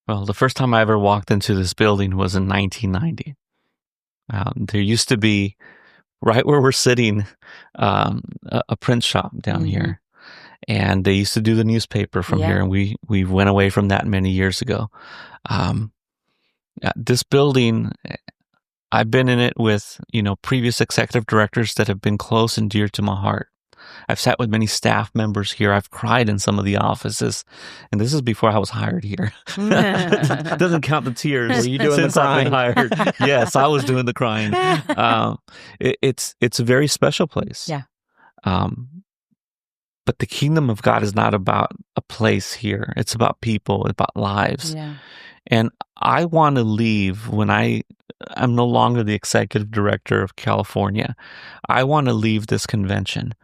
Well, the first time I ever walked into this building was in 1990. There used to be, right where we're sitting, a print shop down here. And they used to do the newspaper from here, and we went away from that many years ago. This building, I've been in it with, previous executive directors that have been close and dear to my heart. I've sat with many staff members here. I've cried in some of the offices, and this is before I was hired here. Doesn't count the tears. Were you doing the crying? I've been hired. Yes, I was doing the crying. It's a very special place. Yeah. But the kingdom of God is not about a place here. It's about people, about lives. Yeah. And I want to leave when I'm no longer the executive director of California. I want to leave this convention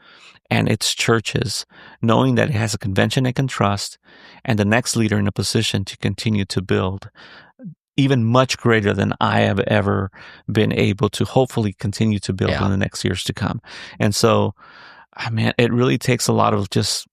and its churches knowing that it has a convention it can trust and the next leader in a position to continue to build even much greater than I have ever been able to hopefully continue to build in the next years to come. And so, it really takes a lot of just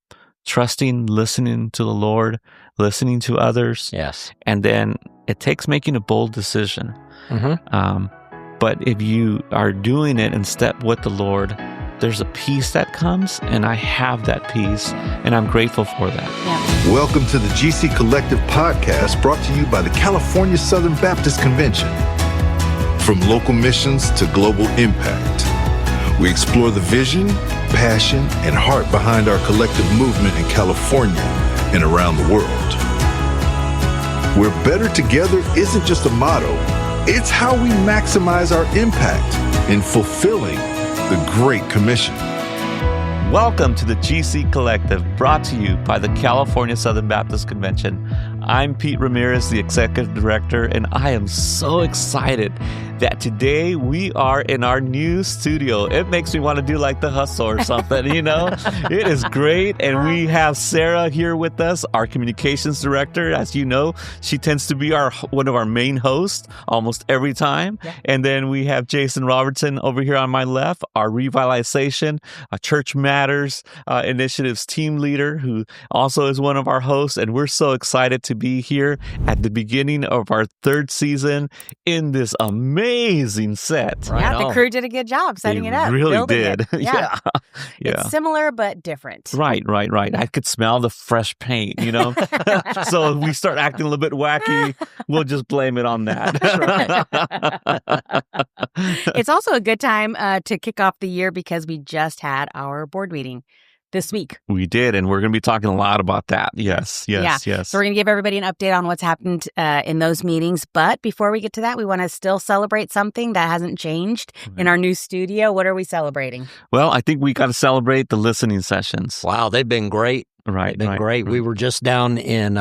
trusting, listening to the Lord, listening to others. Yes. And then it takes making a bold decision. But if you are doing it in step with the Lord, there's a peace that comes, and I have that peace, and I'm grateful for that. Yeah. Welcome to the GC Collective podcast, brought to you by the California Southern Baptist Convention. From local missions to global impact, we explore the vision, passion, and heart behind our collective movement in California and around the world. Where better together isn't just a motto, it's how we maximize our impact in fulfilling the Great Commission. Welcome to the GC Collective, brought to you by the California Southern Baptist Convention. I'm Pete Ramirez, the Executive Director, and I am so excited that today we are in our new studio. It makes me want to do like the hustle or something, It is great, and we have Sarah here with us, our Communications Director. As you know, she tends to be one of our main hosts almost every time. Yeah. And then we have Jason Robertson over here on my left, our Revitalization, Church Matters Initiatives team leader, who also is one of our hosts, and we're so excited to be here at the beginning of our third season in this amazing set. Right. The crew did a good job setting it up. Really did. Yeah. It's similar but different. Right. I could smell the fresh paint, So if we start acting a little bit wacky, we'll just blame it on that. It's also a good time to kick off the year because we just had our board meeting this week. We did, and we're going to be talking a lot about that. Yes. So we're going to give everybody an update on what's happened in those meetings. But before we get to that, we want to still celebrate something that hasn't changed in our new studio. What are we celebrating? Well, I think we got to celebrate the listening sessions. Wow, they've been great. Right. Been great. We were just down in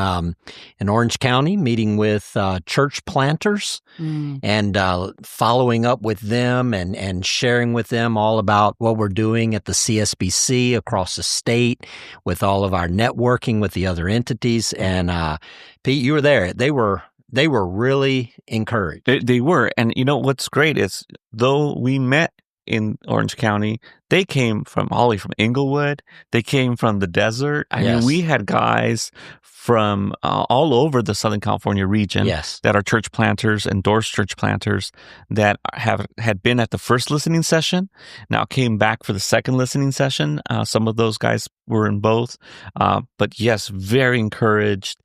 Orange County meeting with church planters and following up with them and sharing with them all about what we're doing at the CSBC across the state with all of our networking with the other entities. And Pete, you were there. They were really encouraged. They were. And what's great is though we met in Orange County, they came from all the way from Inglewood. They came from the desert. I mean, we had guys from all over the Southern California region that are church planters, endorsed church planters that had been at the first listening session, now came back for the second listening session. Some of those guys were in both. But yes, very encouraged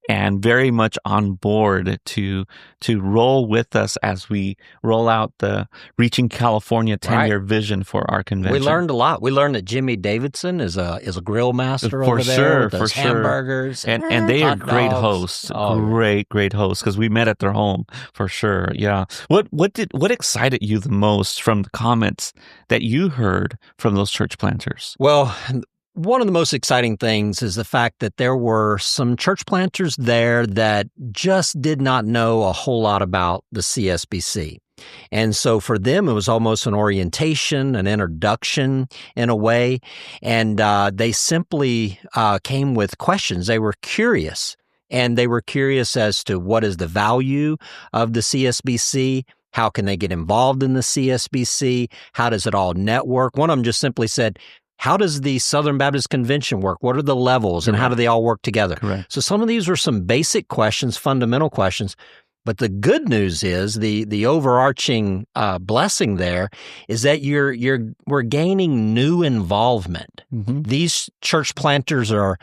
and very much on board to roll with us as we roll out the Reaching California 10-year vision for our convention. We learned a lot. We learned that Jimmy Davidson is a grill master over there with those hamburgers and they are great hosts. Great hosts, because we met at their home for sure. Yeah. What excited you the most from the comments that you heard from those church planters? Well, one of the most exciting things is the fact that there were some church planters there that just did not know a whole lot about the CSBC. And so for them, it was almost an orientation, an introduction in a way. And they simply came with questions. They were curious. And they were curious as to what is the value of the CSBC? How can they get involved in the CSBC? How does it all network? One of them just simply said, how does the Southern Baptist Convention work? What are the levels and how do they all work together? Correct. So some of these are some basic questions, fundamental questions. But the good news is the overarching blessing there is that we're gaining new involvement. Mm-hmm. These church planters are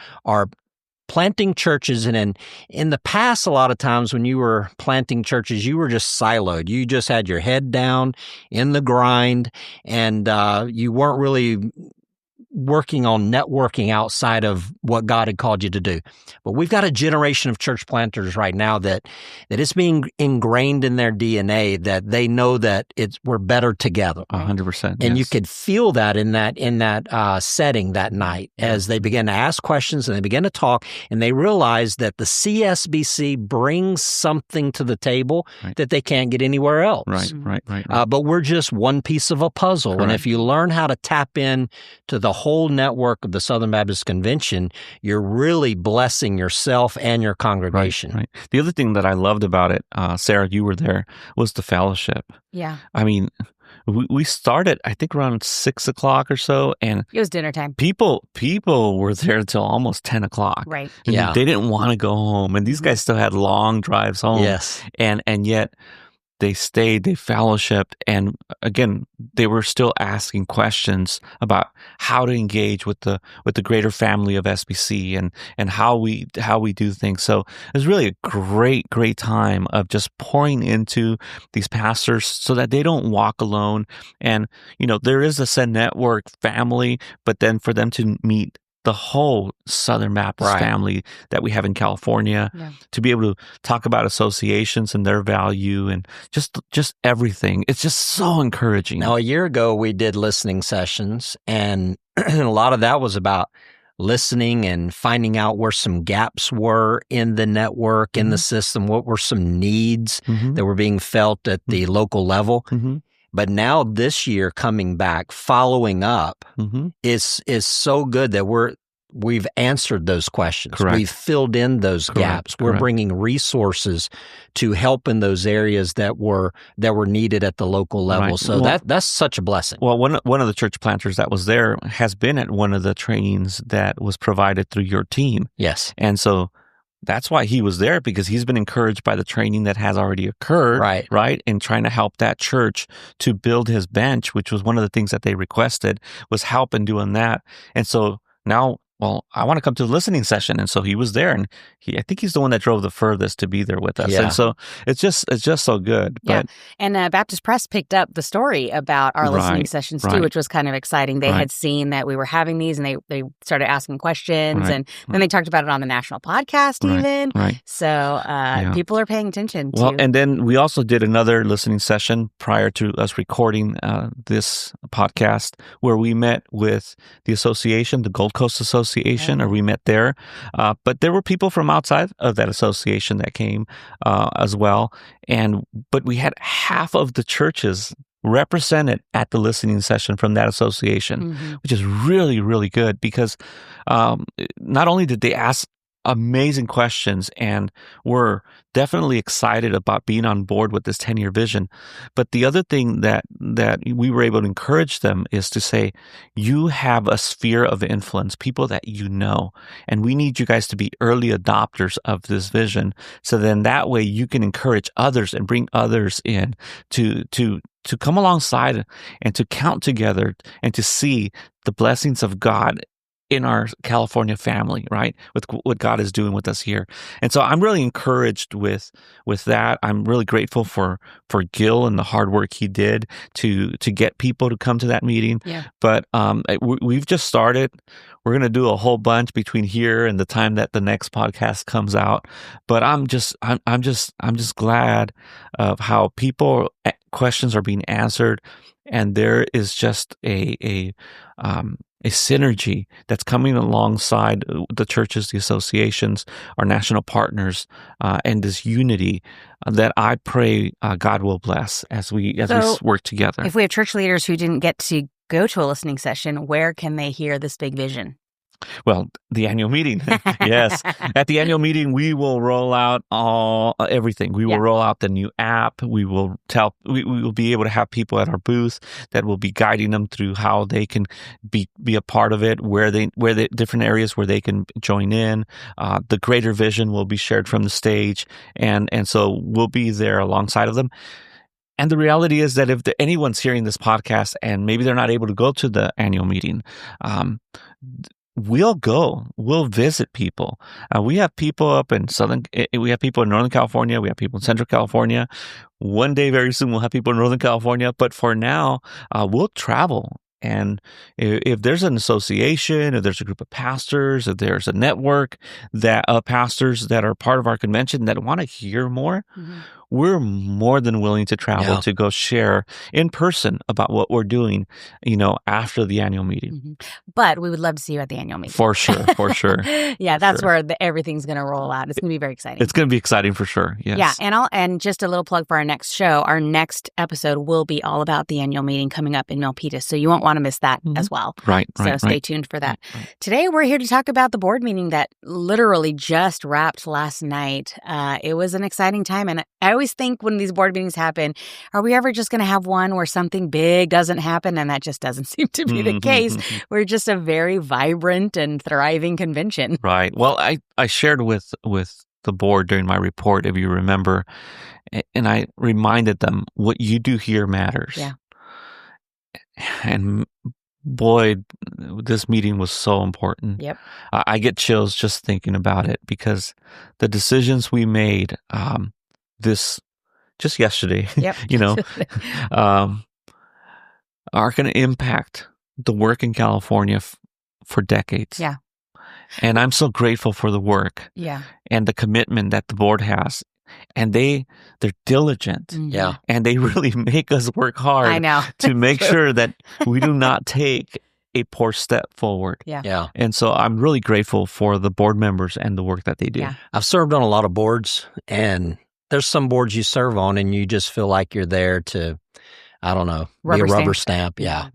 planting churches, and in the past, a lot of times when you were planting churches, you were just siloed. You just had your head down in the grind, and you weren't really working on networking outside of what God had called you to do. But we've got a generation of church planters right now that it's being ingrained in their DNA that they know that we're better together. 100%. And you could feel that in that setting that night as they began to ask questions and they began to talk, and they realized that the CSBC brings something to the table that they can't get anywhere else. Right. But we're just one piece of a puzzle. Correct. And if you learn how to tap in to the whole network of the Southern Baptist Convention, you're really blessing yourself and your congregation. Right. The other thing that I loved about it, Sarah, you were there, was the fellowship. Yeah. I mean, we started, I think, around 6 o'clock or so, and it was dinner time. People were there until almost 10 o'clock. Right. And Yeah. they didn't want to go home, and these guys still had long drives home. Yes. And yet they stayed, they fellowshipped, and again, they were still asking questions about how to engage with the greater family of SBC and how we do things. So it was really a great time of just pouring into these pastors so that they don't walk alone. And there is a Send Network family, but then for them to meet the whole Southern Baptist family that we have in California, to be able to talk about associations and their value and just everything. It's just so encouraging. Now, a year ago, we did listening sessions, and a lot of that was about listening and finding out where some gaps were in the network, in the system, what were some needs that were being felt at the local level. But now this year coming back, following up is so good that we've answered those questions. Correct. We've filled in those gaps. We're bringing resources to help in those areas that were needed at the local level. Right. So that's such a blessing. Well, one of the church planters that was there has been at one of the trainings that was provided through your team. Yes. And so that's why he was there, because he's been encouraged by the training that has already occurred, right? And trying to help that church to build his bench, which was one of the things that they requested, was help in doing that. And so now, well, I want to come to the listening session. And so he was there, and I think he's the one that drove the furthest to be there with us. Yeah. And so it's just so good. Yeah. And Baptist Press picked up the story about our listening sessions too, which was kind of exciting. They had seen that we were having these, and they started asking questions, and then they talked about it on the national podcast even. So people are paying attention to. Well, and then we also did another listening session prior to us recording this podcast, where we met with the association, the Gold Coast Association, or we met there. But there were people from outside of that association that came as well. But we had half of the churches represented at the listening session from that association, which is really, really good, because not only did they ask amazing questions and were definitely excited about being on board with this 10-year vision, but the other thing that we were able to encourage them is to say, you have a sphere of influence, people that you know, and we need you guys to be early adopters of this vision, so then that way you can encourage others and bring others in to come alongside and to count together and to see the blessings of God in our California family, right? With what God is doing with us here. And so I'm really encouraged with that. I'm really grateful for Gil and the hard work he did to get people to come to that meeting. Yeah. But we've just started. We're going to do a whole bunch between here and the time that the next podcast comes out. But I'm just glad of how people questions are being answered, and there is just a synergy that's coming alongside the churches, the associations, our national partners, and this unity that I pray God will bless as we work together. If we have church leaders who didn't get to go to a listening session, where can they hear this big vision? Well, the annual meeting. Yes. At the annual meeting, we will roll out everything. We will roll out the new app. We will be able to have people at our booth that will be guiding them through how they can be a part of it, where the different areas where they can join in. The greater vision will be shared from the stage. And so we'll be there alongside of them. And the reality is that if anyone's hearing this podcast and maybe they're not able to go to the annual meeting, we'll go. We'll visit people. We have people up in we have people in Northern California. We have people in Central California. One day, very soon, we'll have people in Northern California. But for now, we'll travel. And if there's an association, if there's a group of pastors, if there's a network of pastors that are part of our convention that want to hear more, we're more than willing to travel to go share in person about what we're doing, after the annual meeting. But we would love to see you at the annual meeting. For sure. That's where everything's going to roll out. It's going to be very exciting. It's going to be exciting for sure. Yes. Yeah, and just a little plug for our next show. Our next episode will be all about the annual meeting coming up in Milpitas, so you won't want to miss that as well. Right. So stay tuned for that. Right. Today we're here to talk about the board meeting that literally just wrapped last night. It was an exciting time, and I always think when these board meetings happen, are we ever just going to have one where something big doesn't happen? And that just doesn't seem to be the case. We're just a very vibrant and thriving convention. Right. Well, I shared with the board during my report, if you remember, and I reminded them what you do here matters. Yeah. And boy, this meeting was so important. Yep. I get chills just thinking about it because the decisions we made, just yesterday, are going to impact the work in California for decades. Yeah. And I'm so grateful for the work. Yeah. And the commitment that the board has. And they're diligent. Yeah. And they really make us work hard. I know. To make sure that we do not take a poor step forward. Yeah. And so I'm really grateful for the board members and the work that they do. Yeah. I've served on a lot of boards, and there's some boards you serve on and you just feel like you're there to, I don't know, be a rubber stamp. Yeah.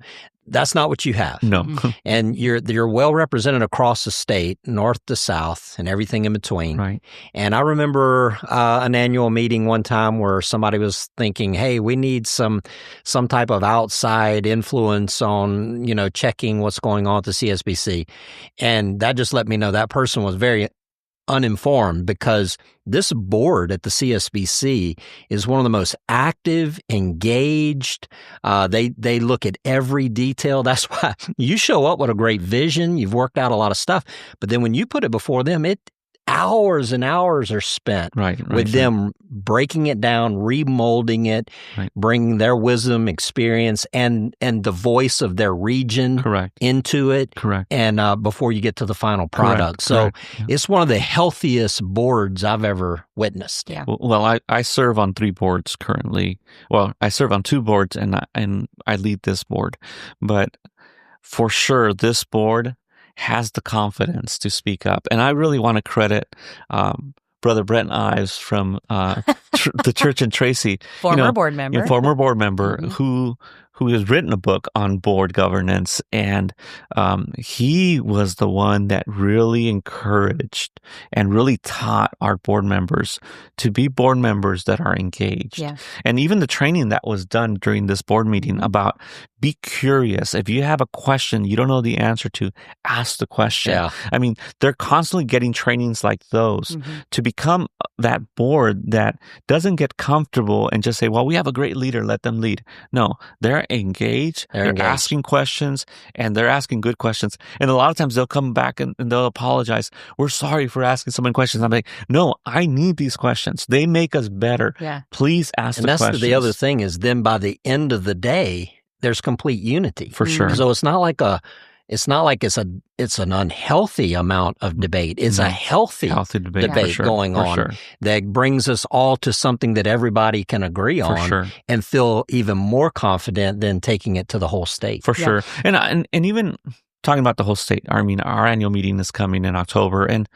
That's not what you have. No. And you're well represented across the state, north to south, and everything in between. Right. And I remember an annual meeting one time where somebody was thinking, hey, we need some type of outside influence on, checking what's going on at the CSBC. And that just let me know that person was very uninformed, because this board at the CSBC is one of the most active, engaged. They look at every detail. That's why you show up with a great vision. You've worked out a lot of stuff, but then when you put it before them, hours and hours are spent with them breaking it down, remolding it, bringing their wisdom, experience, and the voice of their region into it. And before you get to the final product. So it's one of the healthiest boards I've ever witnessed. Yeah. Well, I serve on 3 boards currently. Well, I serve on 2 boards and I lead this board. But for sure, this board has the confidence to speak up. And I really want to credit Brother Brent Ives from the church in Tracy. Former board member. Who has written a book on board governance. And he was the one that really encouraged and really taught our board members to be board members that are engaged. Yeah. And even the training that was done during this board meeting about be curious. If you have a question you don't know the answer to, ask the question. Yeah. I mean, they're constantly getting trainings like those to become that board that doesn't get comfortable and just say, well, we have a great leader, let them lead. No, they're engaged. They're asking questions, and they're asking good questions. And a lot of times they'll come back and they'll apologize. We're sorry for asking so many questions. I'm like, no, I need these questions. They make us better. Yeah. Please ask the questions. And that's the other thing is then by the end of the day, there's complete unity. For sure. So it's not like it's an unhealthy amount of debate. It's a healthy debate going on that brings us all to something that everybody can agree on and feel even more confident than taking it to the whole state. For sure. And even talking about the whole state, I mean, our annual meeting is coming in October, and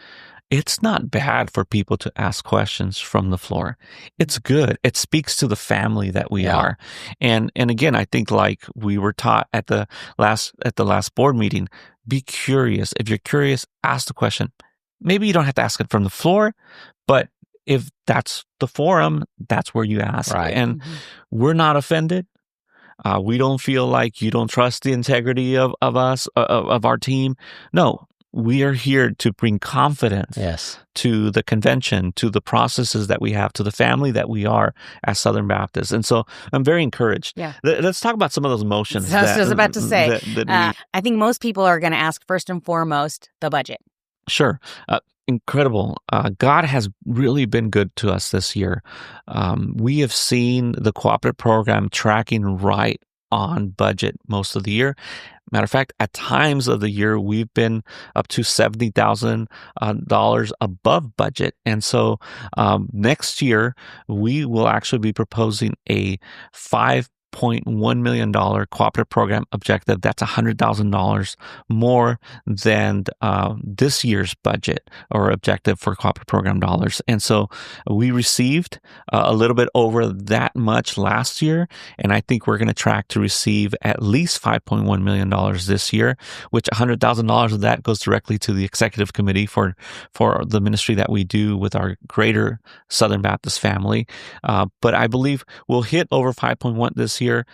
it's not bad for people to ask questions from the floor. It's good. It speaks to the family that we are. And again, I think like we were taught at the last board meeting, be curious. If you're curious, ask the question. Maybe you don't have to ask it from the floor, but if that's the forum, that's where you ask. Right. And we're not offended. We don't feel like you don't trust the integrity of us, of our team. No, we are here to bring confidence to the convention, to the processes that we have, to the family that we are as Southern Baptists. And so I'm very encouraged. Yeah. Let's talk about some of those motions. I was about to say, I think most people are going to ask first and foremost the budget. Sure. Incredible. God has really been good to us this year. We have seen the cooperative program tracking right on budget most of the year. Matter of fact, at times of the year, we've been up to $70,000 above budget. And so next year, we will actually be proposing a $5.1 million cooperative program objective. That's $100,000 more than this year's budget or objective for cooperative program dollars. And so we received a little bit over that much last year, and I think we're going to track to receive at least $5.1 million this year, which $100,000 of that goes directly to the executive committee for the ministry that we do with our greater Southern Baptist family. But I believe we'll hit over 5.1 this year,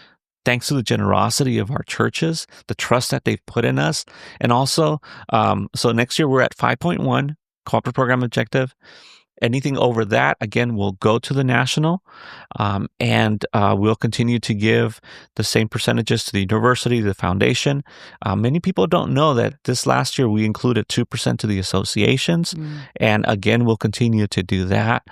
thanks to the generosity of our churches, the trust that they've put in us. And also, so next year we're at 5.1 cooperative program objective. Anything over that, again, will go to the national, and we'll continue to give the same percentages to the university, the foundation. Many people don't know that this last year we included 2% to the associations, and again, we'll continue to do that.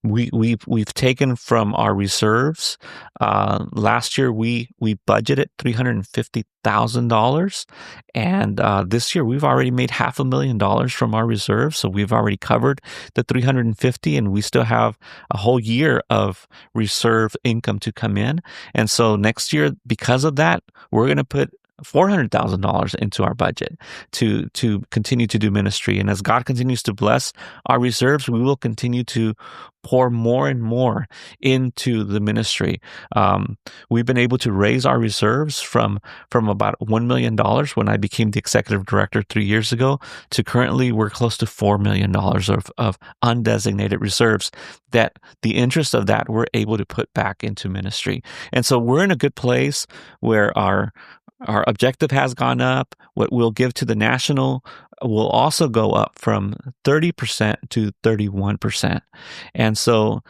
We've taken from our reserves. Last year we budgeted $350,000, and this year we've already made $500,000 from our reserves. So we've already covered the $350,000, and we still have a whole year of reserve income to come in. And so next year, because of that, we're going to put $400,000 into our budget to continue to do ministry. And as God continues to bless our reserves, we will continue to pour more and more into the ministry. We've been able to raise our reserves from about $1 million when I became the executive director 3 years ago to currently we're close to $4 million of undesignated reserves, that the interest of that we're able to put back into ministry. And so we're in a good place where our objective has gone up. What we'll give to the national will also go up from 30% to 31%. And so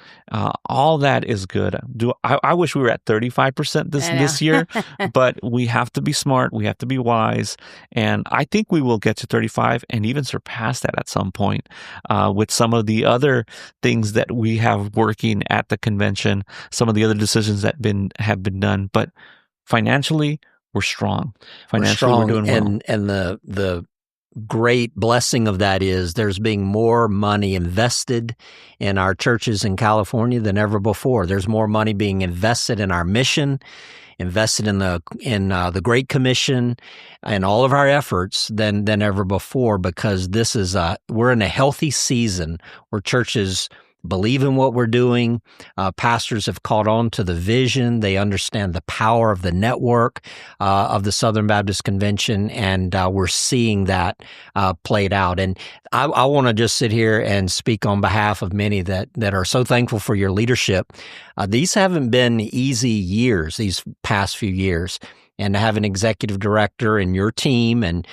all that is good. I wish we were at 35% this year, but we have to be smart. We have to be wise. And I think we will get to 35 and even surpass that at some point with some of the other things that we have working at the convention, some of the other decisions that have been done. But financially, we're strong. Financially, we're doing well. And the great blessing of that is there's being more money invested in our churches in California than ever before. There's more money being invested in our mission, invested in the Great Commission, and all of our efforts than ever before, because this is we're in a healthy season where churches believe in what we're doing. Pastors have caught on to the vision. They understand the power of the network of the Southern Baptist Convention, and we're seeing that played out. And I want to just sit here and speak on behalf of many that are so thankful for your leadership. These haven't been easy years, these past few years. And to have an executive director and your team and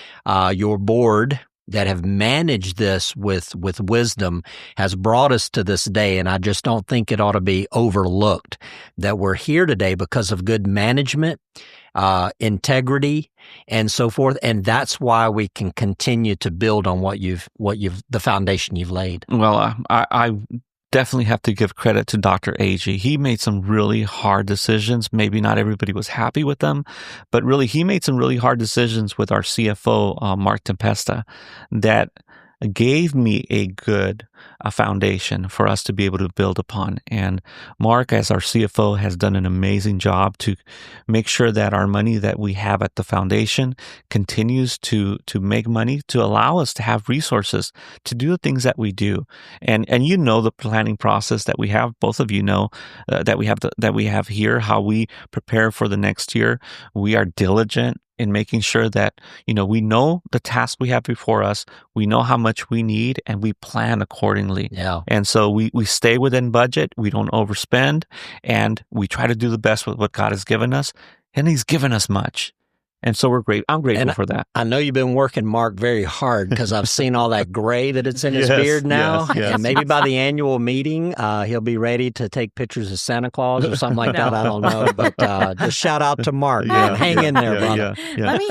your board that have managed this with wisdom has brought us to this day. And I just don't think it ought to be overlooked that we're here today because of good management, integrity, and so forth. And that's why we can continue to build on the foundation you've laid. Well, I definitely have to give credit to Dr. Agee. He made some really hard decisions. Maybe not everybody was happy with them, but really he made some really hard decisions with our CFO, Mark Tempesta, that gave me a good foundation for us to be able to build upon. And Mark, as our CFO, has done an amazing job to make sure that our money that we have at the foundation continues to make money, to allow us to have resources to do the things that we do. And you know the planning process that we have. Both of you know that we have here, how we prepare for the next year. We are diligent in making sure that, we know the task we have before us, we know how much we need, and we plan accordingly. Yeah. And so we stay within budget, we don't overspend, and we try to do the best with what God has given us, and He's given us much. And so I'm grateful for that. I know you've been working Mark very hard because I've seen all that gray that it's in his beard now. Yes. And maybe by the annual meeting, he'll be ready to take pictures of Santa Claus or something like that. I don't know. But just shout out to Mark. Hang in there, brother. Let me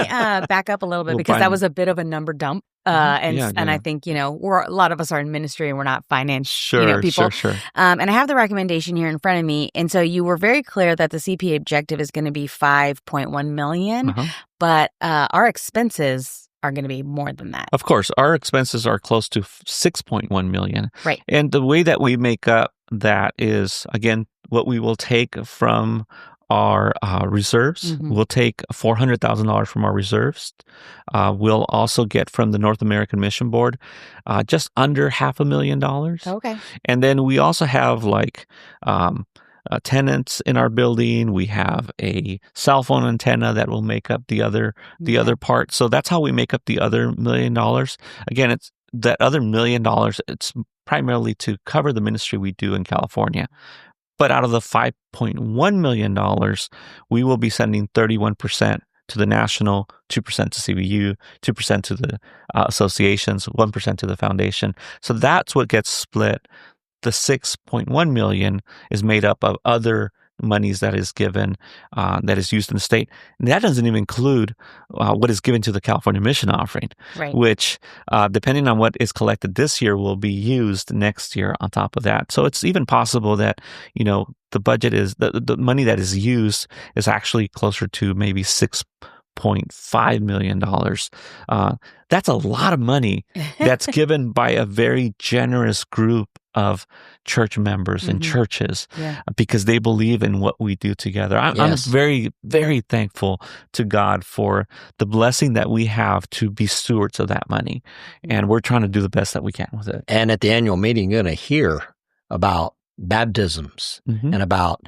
back up a little bit because that was a bit of a number dump. And I think, a lot of us are in ministry and we're not finance people. Sure. And I have the recommendation here in front of me. And so you were very clear that the CP objective is going to be $5.1 million, but our expenses are going to be more than that. Of course, our expenses are close to $6.1 million. Right. And the way that we make up that is, again, what we will take from our reserves. We'll take $400,000 from our reserves. We'll also get from the North American Mission Board just under $500,000. Okay. And then we also have tenants in our building. We have a cell phone antenna that will make up the other part. So that's how we make up the other $1 million. Again, it's that other $1 million. It's primarily to cover the ministry we do in California. But out of the $5.1 million, we will be sending 31% to the national, 2% to CBU, 2% to the associations, 1% to the foundation. So that's what gets split. The $6.1 million is made up of other monies that is given, that is used in the state. And that doesn't even include what is given to the California Mission Offering, right, which, depending on what is collected this year, will be used next year on top of that. So it's even possible that, the budget is, the money that is used is actually closer to maybe $6.5 million. That's a lot of money that's given by a very generous group of church members and churches because they believe in what we do together. I'm very, very thankful to God for the blessing that we have to be stewards of that money. And we're trying to do the best that we can with it. And at the annual meeting, you're going to hear about baptisms and about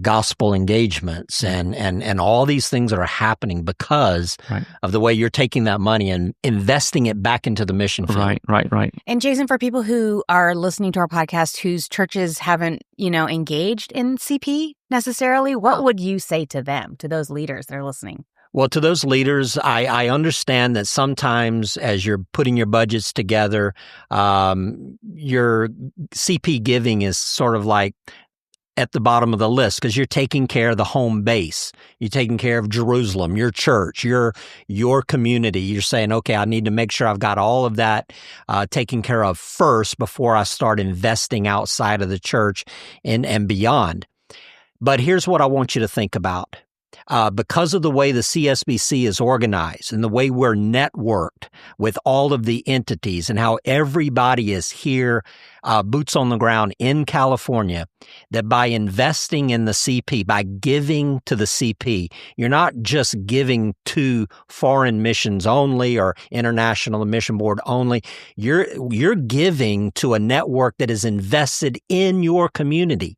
gospel engagements and all these things that are happening because of the way you're taking that money and investing it back into the mission field. Right. And Jason, for people who are listening to our podcast whose churches haven't, engaged in CP necessarily, what would you say to them, to those leaders that are listening? Well, to those leaders, I understand that sometimes as you're putting your budgets together, your CP giving is sort of like at the bottom of the list because you're taking care of the home base. You're taking care of Jerusalem, your church, your community. You're saying, okay, I need to make sure I've got all of that taken care of first before I start investing outside of the church and beyond. But here's what I want you to think about. Because of the way the CSBC is organized and the way we're networked with all of the entities and how everybody is here, boots on the ground in California, that by investing in the CP, by giving to the CP, you're not just giving to foreign missions only or International Mission Board only. You're giving to a network that is invested in your community,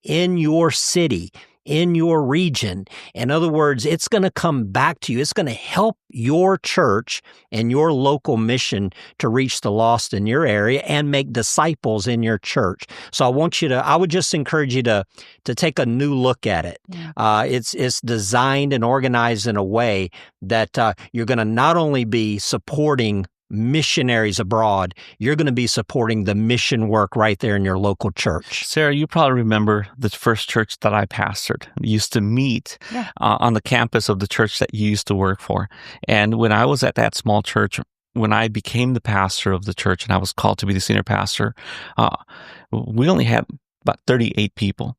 in your city, in your region. In other words, it's going to come back to you. It's going to help your church and your local mission to reach the lost in your area and make disciples in your church. So I would just encourage you to take a new look at it. Yeah. It's designed and organized in a way that you're going to not only be supporting missionaries abroad, you're going to be supporting the mission work right there in your local church. Sarah, you probably remember the first church that I pastored. We used to meet on the campus of the church that you used to work for. And when I was at that small church, when I became the pastor of the church and I was called to be the senior pastor, we only had about 38 people.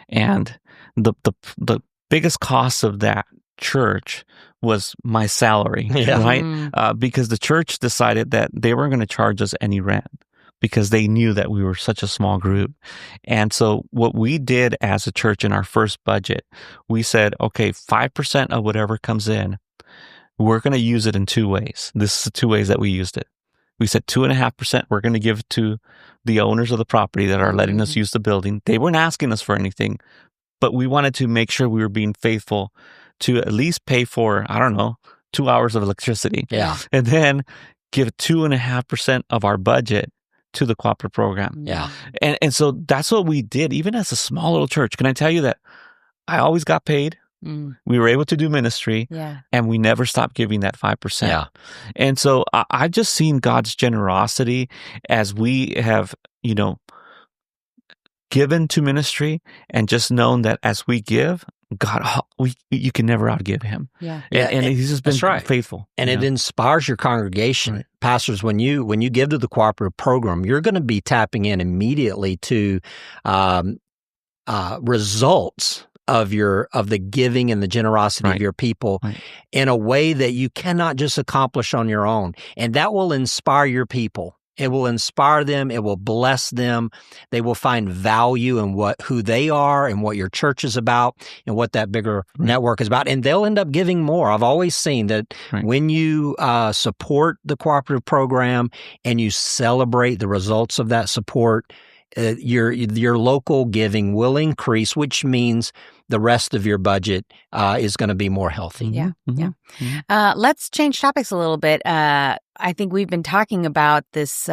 And the biggest cost of that church was my salary, right? Because the church decided that they weren't going to charge us any rent because they knew that we were such a small group. And so what we did as a church in our first budget, we said, okay, 5% of whatever comes in, we're going to use it in two ways. This is the two ways that we used it. We said 2.5% we're going to give to the owners of the property that are letting us use the building. They weren't asking us for anything, but we wanted to make sure we were being faithful to at least pay for, I don't know, 2 hours of electricity. Yeah. And then give 2.5% of our budget to the cooperative program. Yeah. And so that's what we did, even as a small little church. Can I tell you that I always got paid? We were able to do ministry, and we never stopped giving that 5%. Yeah. And so I've just seen God's generosity as we have, given to ministry, and just known that as we give, God, you can never outgive Him. Yeah. And He's just been faithful. And it inspires your congregation. Right. Pastors, when you give to the cooperative program, you're going to be tapping in immediately to results of the giving and the generosity of your people in a way that you cannot just accomplish on your own. And that will inspire your people. It will inspire them. It will bless them. They will find value in who they are and what your church is about and what that bigger network is about. And they'll end up giving more. I've always seen that when you support the cooperative program and you celebrate the results of that support, your local giving will increase, which means the rest of your budget is going to be more healthy. Yeah, let's change topics a little bit. I think we've been talking about this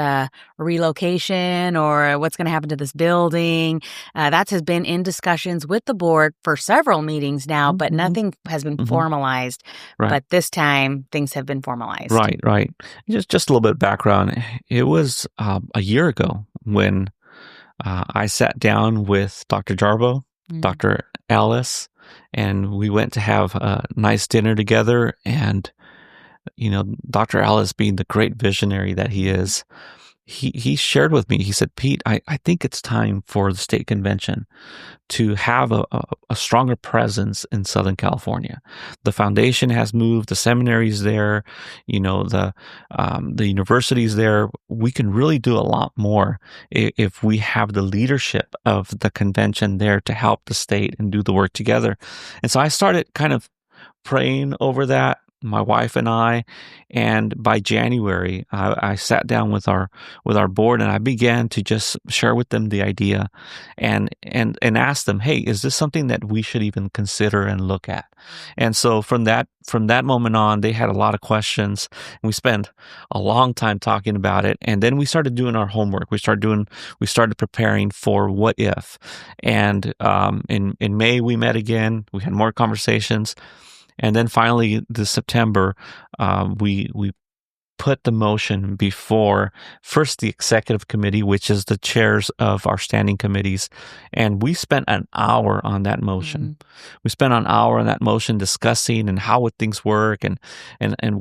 relocation or what's going to happen to this building. That has been in discussions with the board for several meetings now, but nothing has been formalized. Right. But this time, things have been formalized. Right. Just a little bit of background. It was a year ago when I sat down with Dr. Jarbo, Dr. Alice, and we went to have a nice dinner together. And, Dr. Alice, being the great visionary that he is, he shared with me, he said, Pete, I think it's time for the state convention to have a stronger presence in Southern California. The foundation has moved, the seminary's there, the university's there. We can really do a lot more if we have the leadership of the convention there to help the state and do the work together. And so I started kind of praying over that, my wife and I, and by January, I sat down with our board, and I began to just share with them the idea, and ask them, hey, is this something that we should even consider and look at? And so from that moment on, they had a lot of questions, and we spent a long time talking about it. And then we started doing our homework. We started preparing for what if. And in May we met again. We had more conversations. And then finally, this September, we put the motion before first the executive committee, which is the chairs of our standing committees, and we spent an hour on that motion. We spent an hour on that motion discussing and how would things work and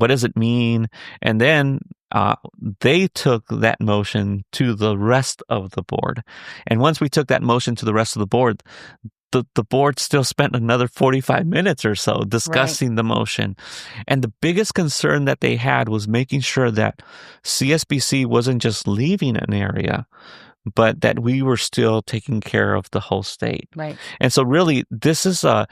what does it mean, and then they took that motion to the rest of the board. And once we took that motion to the rest of the board, the board still spent another 45 minutes or so discussing the motion. And the biggest concern that they had was making sure that CSBC wasn't just leaving an area, but that we were still taking care of the whole state. Right. And so really, this is we're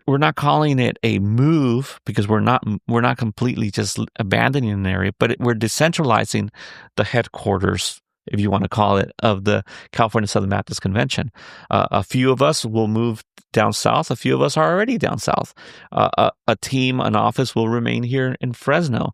not calling it a move, because we're not completely just abandoning an area, but we're decentralizing the headquarters, if you want to call it, of the California Southern Baptist Convention. A few of us will move down south. A few of us are already down south. A team, an office will remain here in Fresno.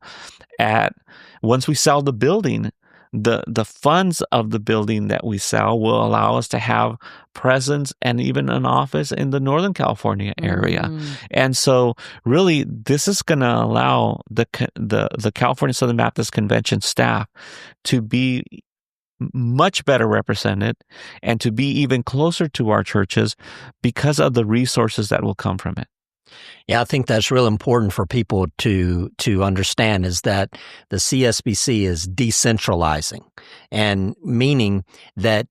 Once we sell the building, the funds of the building that we sell will allow us to have presence and even an office in the Northern California area. And so really, this is going to allow the California Southern Baptist Convention staff to be much better represented and to be even closer to our churches because of the resources that will come from it. Yeah, I think that's real important for people to understand, is that the CSBC is decentralizing, and meaning that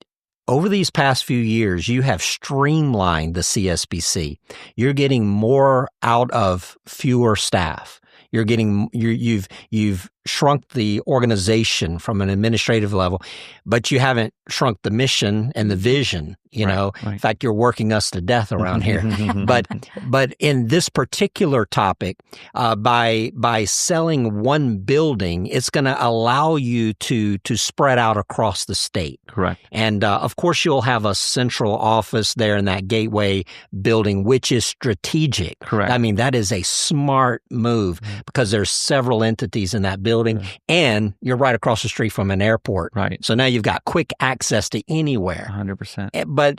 over these past few years, you have streamlined the CSBC. You're getting more out of fewer staff. You've shrunk the organization from an administrative level, but you haven't shrunk the mission and the vision. Right. In fact, you're working us to death around here. But in this particular topic, by selling one building, it's going to allow you to spread out across the state. Correct. And of course, you'll have a central office there in that gateway building, which is strategic. Correct. I mean, that is a smart move because there's several entities in that building, and you're right across the street from an airport. Right. So now you've got quick access to anywhere. 100%.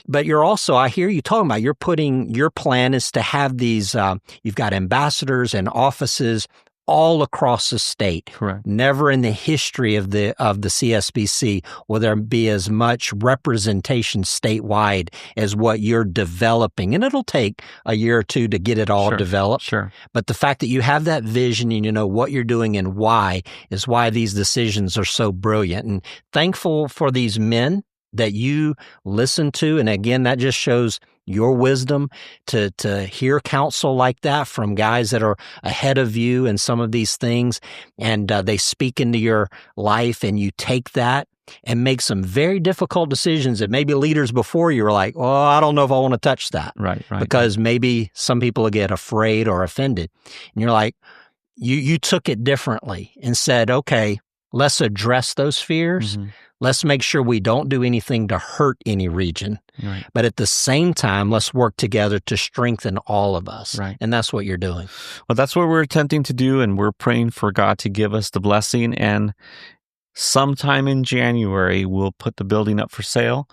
But you're also, I hear you talking about, your plan is to have these, you've got ambassadors and offices all across the state. Correct. Never in the history of the CSBC will there be as much representation statewide as what you're developing. And it'll take a year or two to get it all developed. Sure. But the fact that you have that vision and you know what you're doing and why is why these decisions are so brilliant. And thankful for these men that you listen to. And again, that just shows your wisdom to hear counsel like that from guys that are ahead of you in some of these things. And they speak into your life and you take that and make some very difficult decisions that maybe leaders before you were like, oh, I don't know if I want to touch that. Right. Because maybe some people will get afraid or offended. And you're like, you took it differently and said, okay, let's address those fears. Mm-hmm. Let's make sure we don't do anything to hurt any region. Right. But at the same time, let's work together to strengthen all of us. Right. And that's what you're doing. Well, that's what we're attempting to do, and we're praying for God to give us the blessing. And sometime in January, we'll put the building up for sale.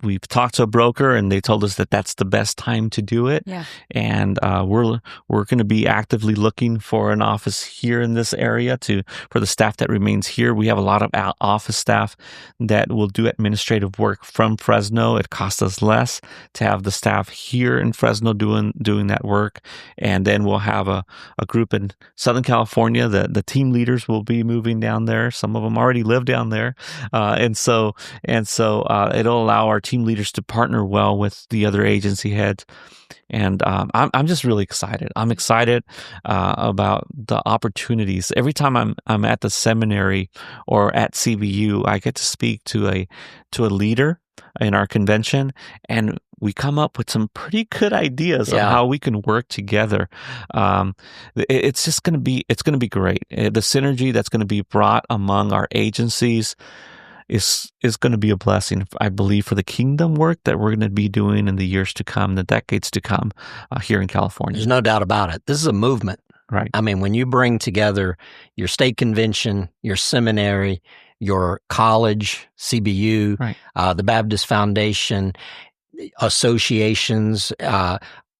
We've talked to a broker, and they told us that that's the best time to do it. Yeah. And we're going to be actively looking for an office here in this area for the staff that remains here. We have a lot of office staff that will do administrative work from Fresno. It costs us less to have the staff here in Fresno doing that work. And then we'll have a group in Southern California. The team leaders will be moving down there. Some of them already live down there, and so it'll allow our team leaders to partner well with the other agency heads. And I'm just really excited. I'm excited about the opportunities. Every time I'm at the seminary or at CBU, I get to speak to a leader in our convention, and we come up with some pretty good ideas on how we can work together. It's going to be great. The synergy that's going to be brought among our agencies is going to be a blessing, I believe, for the kingdom work that we're going to be doing in the years to come, the decades to come here in California. There's no doubt about it. This is a movement. Right. I mean, when you bring together your state convention, your seminary, your college, CBU, the Baptist Foundation, associations,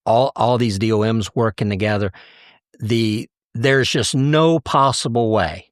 all these DOMs working together, there's just no possible way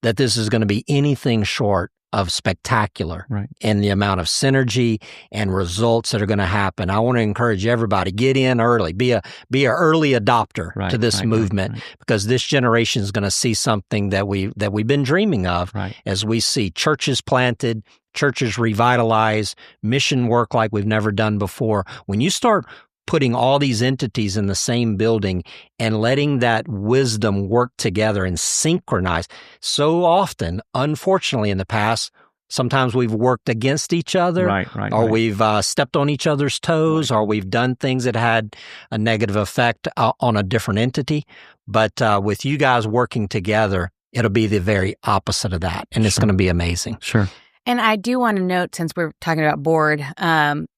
that this is going to be anything short of spectacular in the amount of synergy and results that are going to happen. I want to encourage everybody, get in early, be an early adopter to this movement, because this generation is going to see something that we've been dreaming of as we see churches planted, churches revitalized, mission work like we've never done before. When you start putting all these entities in the same building and letting that wisdom work together and synchronize. So often, unfortunately in the past, sometimes we've worked against each other, or we've stepped on each other's toes, or we've done things that had a negative effect on a different entity. But with you guys working together, it'll be the very opposite of that, and it's going to be amazing. Sure. And I do want to note, since we're talking about board,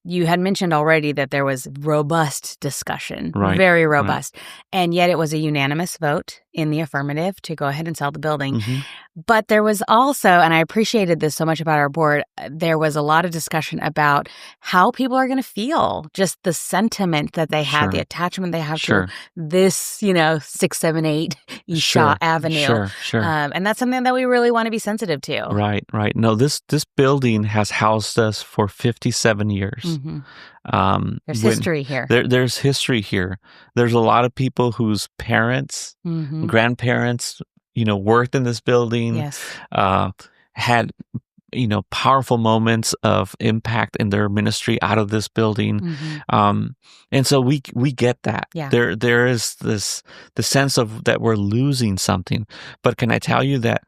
you had mentioned already that there was robust discussion, very robust, and yet it was a unanimous vote in the affirmative to go ahead and sell the building. Mm-hmm. But there was also, and I appreciated this so much about our board, there was a lot of discussion about how people are going to feel, just the sentiment that they have, the attachment they have to this, 678 East Avenue. And that's something that we really want to be sensitive to. Right. No, this building has housed us for 57 years. Mm-hmm. There's history here. There's history here. There's a lot of people whose parents, grandparents, worked in this building, had powerful moments of impact in their ministry out of this building. Mm-hmm. And so we get that. Yeah. There is the sense of that we're losing something. But can I tell you that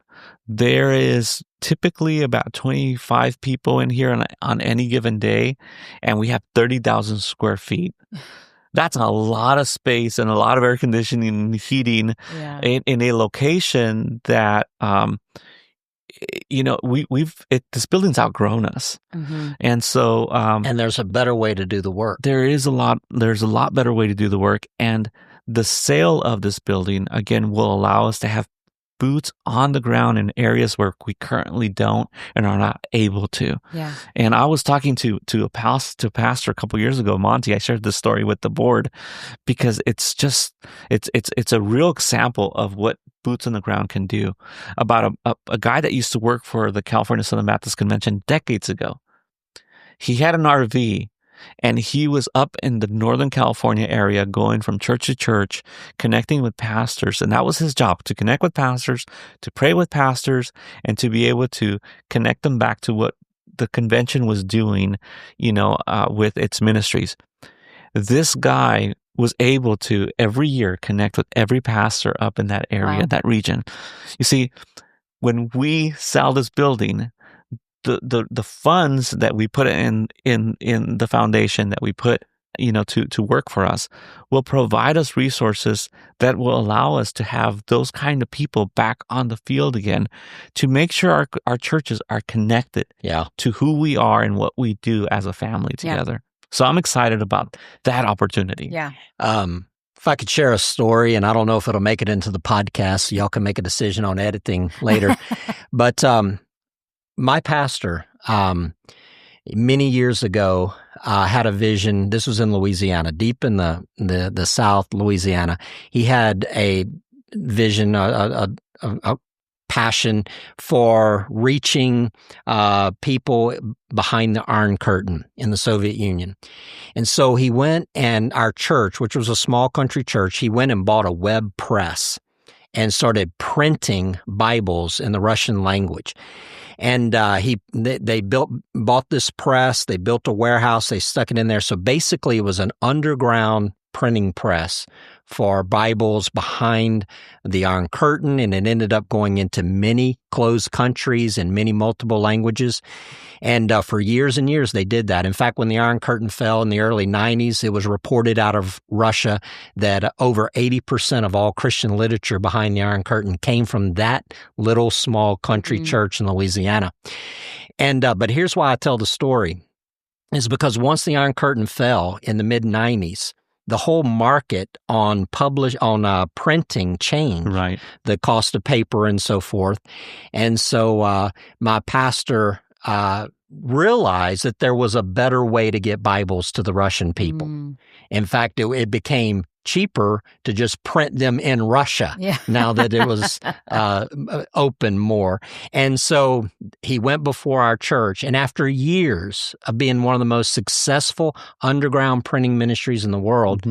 there is typically about 25 people in here on any given day, and we have 30,000 square feet. That's a lot of space and a lot of air conditioning and heating in a location that, this building's outgrown us. Mm-hmm. And so, and there's a better way to do the work. There's a lot better way to do the work. And the sale of this building, again, will allow us to have boots on the ground in areas where we currently don't and are not able to. Yeah. And I was talking to a pastor a couple years ago, Monty. I shared this story with the board because it's a real example of what boots on the ground can do. About a guy that used to work for the California Southern Baptist Convention decades ago. He had an RV. And he was up in the Northern California area going from church to church, connecting with pastors. And that was his job, to connect with pastors, to pray with pastors, and to be able to connect them back to what the convention was doing, with its ministries. This guy was able to every year connect with every pastor up in that area, that region. You see, when we sell this building, the funds that we put in the foundation that we put to work for us will provide us resources that will allow us to have those kind of people back on the field again, to make sure our churches are connected to who we are and what we do as a family together. Yeah. So I'm excited about that opportunity. Yeah. If I could share a story, and I don't know if it'll make it into the podcast, so y'all can make a decision on editing later, but my pastor, many years ago, had a vision. This was in Louisiana, deep in the South Louisiana. He had a vision, a passion for reaching people behind the Iron Curtain in the Soviet Union. And so he went, and our church, which was a small country church, he went and bought a web press and started printing Bibles in the Russian language. And they bought this press, they built a warehouse, they stuck it in there. So basically it was an underground printing press for Bibles behind the Iron Curtain, and it ended up going into many closed countries and many multiple languages. And for years and years, they did that. In fact, when the Iron Curtain fell in the early 90s, it was reported out of Russia that over 80% of all Christian literature behind the Iron Curtain came from that little small country church in Louisiana. And but here's why I tell the story, is because once the Iron Curtain fell in the mid-90s, the whole market on printing changed, right? The cost of paper and so forth. And so my pastor realized that there was a better way to get Bibles to the Russian people. In fact, it became cheaper to just print them in Russia now that it was open more. And so he went before our church, and after years of being one of the most successful underground printing ministries in the world,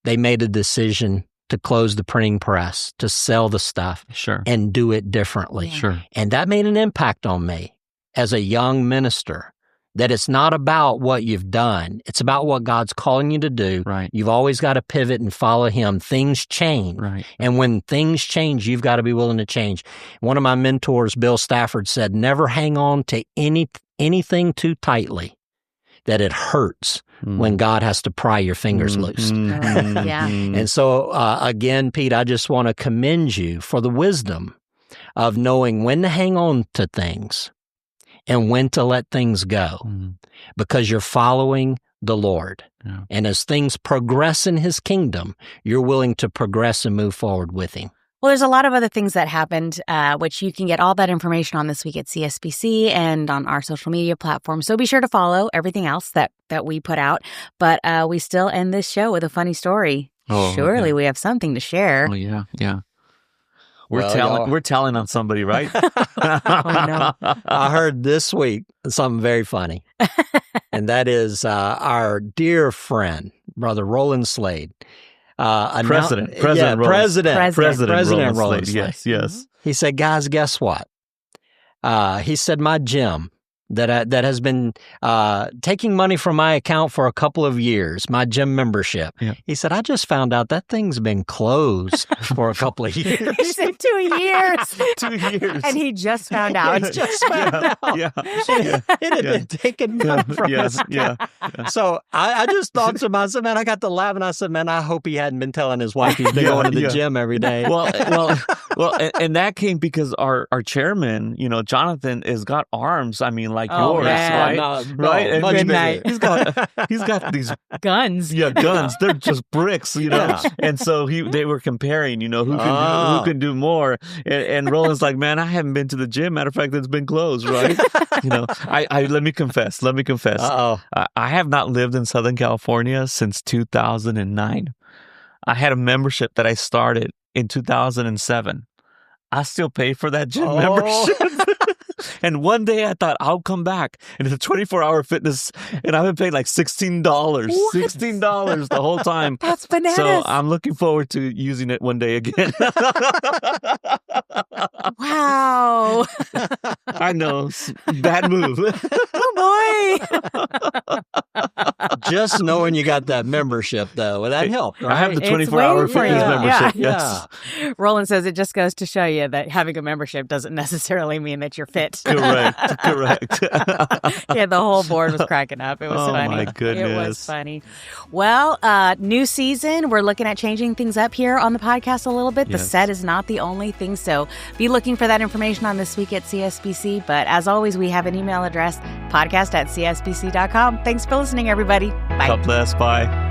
they made a decision to close the printing press, to sell the stuff, and do it differently. And that made an impact on me as a young minister, that it's not about what you've done. It's about what God's calling you to do. Right. You've always got to pivot and follow Him. Things change. Right. And when things change, you've got to be willing to change. One of my mentors, Bill Stafford, said, never hang on to anything too tightly, that it hurts when God has to pry your fingers loose. And so, again, Pete, I just want to commend you for the wisdom of knowing when to hang on to things and when to let things go, because you're following the Lord. And as things progress in His kingdom, you're willing to progress and move forward with Him. Well, there's a lot of other things that happened, which you can get all that information on this week at CSBC and on our social media platforms. So be sure to follow everything else that we put out. But we still end this show with a funny story. Surely we have something to share. Oh, yeah. We're telling on somebody, right? Oh, no. I heard this week something very funny, and that is our dear friend, Brother Roland Slade. President Roland Slade. Slade. Yes. He said, guys, guess what? He said, my gym that has been taking money from my account for a couple of years, my gym membership. Yeah. He said, I just found out that thing's been closed for a couple of years. He said 2 years. 2 years. And he just found out. He just found out. Yeah. It had been taken from his account. So I just thought to myself, man, I got to laugh, and I said, man, I hope he hadn't been telling his wife he's been going to the gym every day. Well, and that came because our chairman, Jonathan, has got arms. I mean, like yours, man. right? And he's got these guns. Yeah, guns. They're just bricks, Yeah. And so they were comparing, who can do more. And Roland's like, man, I haven't been to the gym. Matter of fact, it's been closed, right? Let me confess. Uh-oh. I have not lived in Southern California since 2009. I had a membership that I started in 2007. I still pay for that gym membership. And one day I thought, I'll come back. And it's a 24-hour fitness. And I've been paying like $16. What? $16 the whole time. That's bananas. So I'm looking forward to using it one day again. Wow. I know. Bad move. Oh, boy. Just knowing you got that membership, though, that helped. Right? I have the 24-hour fitness membership. Yeah. Yes. Roland says it just goes to show you that having a membership doesn't necessarily mean that you're fit. Correct. Yeah, the whole board was cracking up. It was funny. Oh, my goodness. It was funny. Well, new season. We're looking at changing things up here on the podcast a little bit. Yes. The set is not the only thing, so be looking for that information on This Week at CSBC. But as always, we have an email address, podcast@csbc.com. Thanks for listening, everybody. Bye. God bless. Bye.